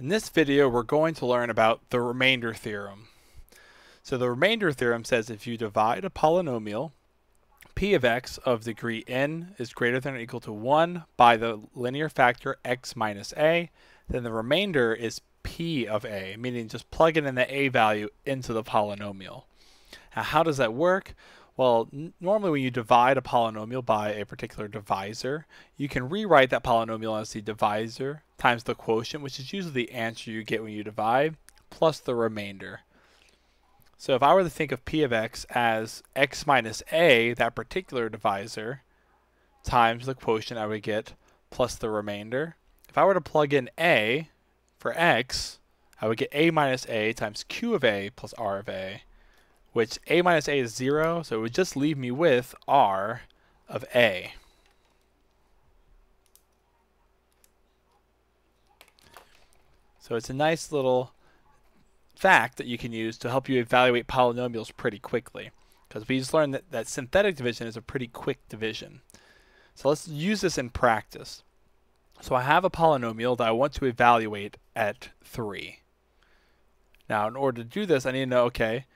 In this video, we're going to learn about the remainder theorem. So the remainder theorem says if you divide a polynomial, p of x of degree n is greater than or equal to 1 by the linear factor x minus a, then the remainder is p of a, meaning just plug in the a value into the polynomial. Now, how does that work? Well, normally when you divide a polynomial by a particular divisor, you can rewrite that polynomial as the divisor times the quotient, which is usually the answer you get when you divide, plus the remainder. So if I were to think of p of x as x minus a, that particular divisor, times the quotient I would get plus the remainder. If I were to plug in a for x, I would get a minus a times q of a plus r of a, which a minus a is 0, so it would just leave me with r of a. So it's a nice little fact that you can use to help you evaluate polynomials pretty quickly, because we just learned that synthetic division is a pretty quick division. So let's use this in practice. So I have a polynomial that I want to evaluate at 3. Now in order to do this, I need to know, okay,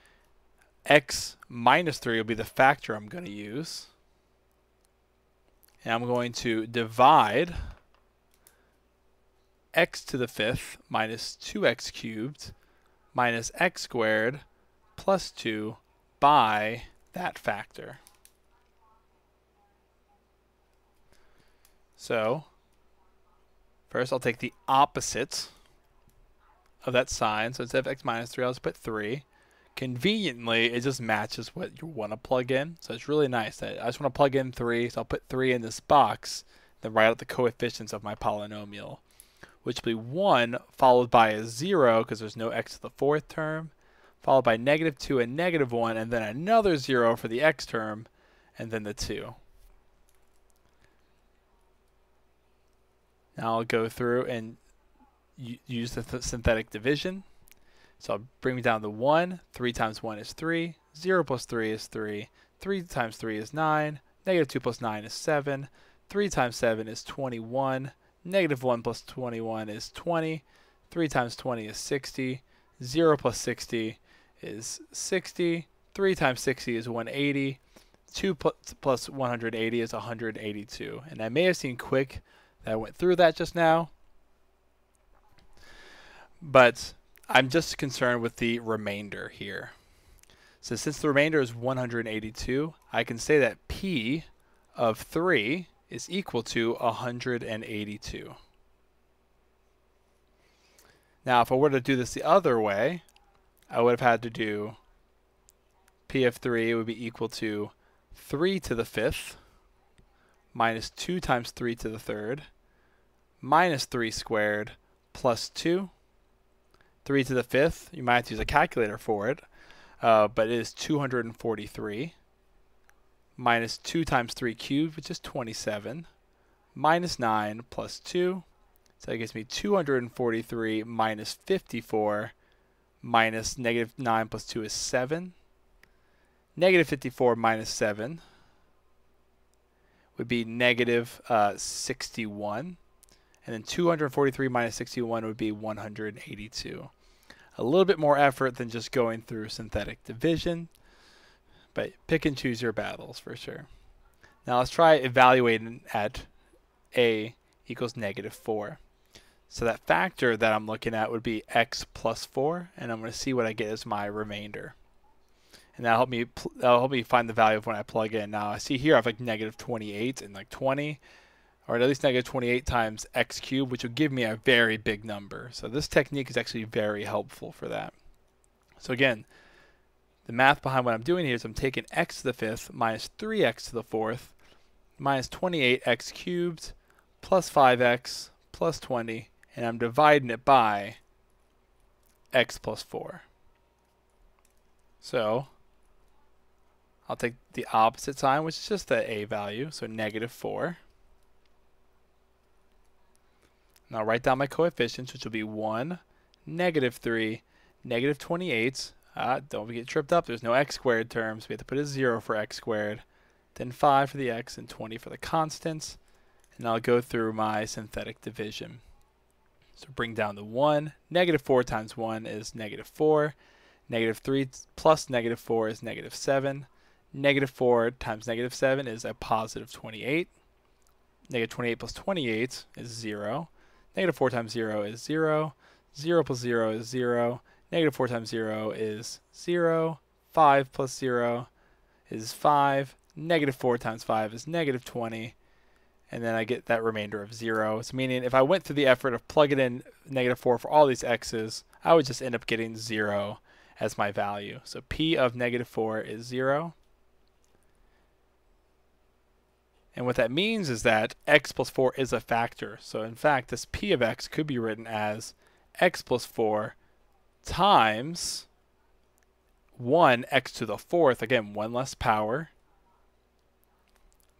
x minus 3 will be the factor I'm going to use. And I'm going to divide x to the 5th minus 2x cubed minus x squared plus 2 by that factor. So first I'll take the opposite of that sign. So instead of x minus 3, I'll just put 3. Conveniently, it just matches what you want to plug in. So it's really nice. I just want to plug in 3, so I'll put 3 in this box, then write out the coefficients of my polynomial, which will be 1 followed by a 0 because there's no x to the 4th term, followed by -2 and -1, and then another 0 for the x term, and then the 2. Now I'll go through and use the synthetic division. So I'll bring me down to 1. 3 times 1 is 3. 0 plus 3 is 3. 3 times 3 is 9. -2 plus 9 is 7. 3 times 7 is 21. -1 plus 21 is 20. 3 times 20 is 60. 0 plus 60 is 60. 3 times 60 is 180. 2 plus 180 is 182. And I may have seemed quick that I went through that just now, but I'm just concerned with the remainder here. So since the remainder is 182, I can say that p of 3 is equal to 182. Now if I were to do this the other way, I would have had to do p of 3 would be equal to 3 to the 5th minus 2 times 3 to the 3rd minus 3 squared plus 2. 3 to the 5th, you might have to use a calculator for it, but it is 243, minus 2 times 3 cubed, which is 27, minus 9 plus 2, so that gives me 243 minus 54, minus -9 plus 2 is 7. -54 minus 7 would be -61. And then 243 minus 61 would be 182. A little bit more effort than just going through synthetic division, but pick and choose your battles for sure. Now let's try evaluating at a equals -4. So that factor that I'm looking at would be x plus 4, and I'm going to see what I get as my remainder. And that'll help me find the value of when I plug in. Now I see here I have like -28 and like 20. Or at least -28 times x cubed, which would give me a very big number. So this technique is actually very helpful for that. So again, the math behind what I'm doing here is I'm taking x to the 5th minus 3x to the 4th minus 28x cubed plus 5x plus 20, and I'm dividing it by x plus 4. So I'll take the opposite sign, which is just the a value, so -4. Now I'll write down my coefficients, which will be 1, -3, -28. Don't get tripped up. There's no x squared term, so we have to put a 0 for x squared. Then 5 for the x and 20 for the constants. And I'll go through my synthetic division. So bring down the 1. Negative 4 times 1 is negative 4. Negative 3 plus negative 4 is negative 7. Negative 4 times negative 7 is a positive 28. Negative 28 plus 28 is 0. Negative 4 times 0 is 0. 0 plus 0 is 0. Negative 4 times 0 is 0. 5 plus 0 is 5. Negative 4 times 5 is negative 20. And then I get that remainder of 0. So meaning if I went through the effort of plugging in negative 4 for all these x's, I would just end up getting 0 as my value. So p of negative 4 is 0. And what that means is that x plus 4 is a factor. So in fact, this p of x could be written as x plus 4 times 1 x to the 4th, again, 1 less power,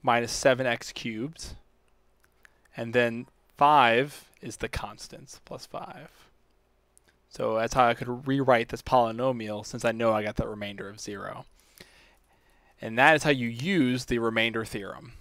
minus 7x cubed. And then 5 is the constants, plus 5. So that's how I could rewrite this polynomial since I know I got the remainder of 0. And that is how you use the remainder theorem.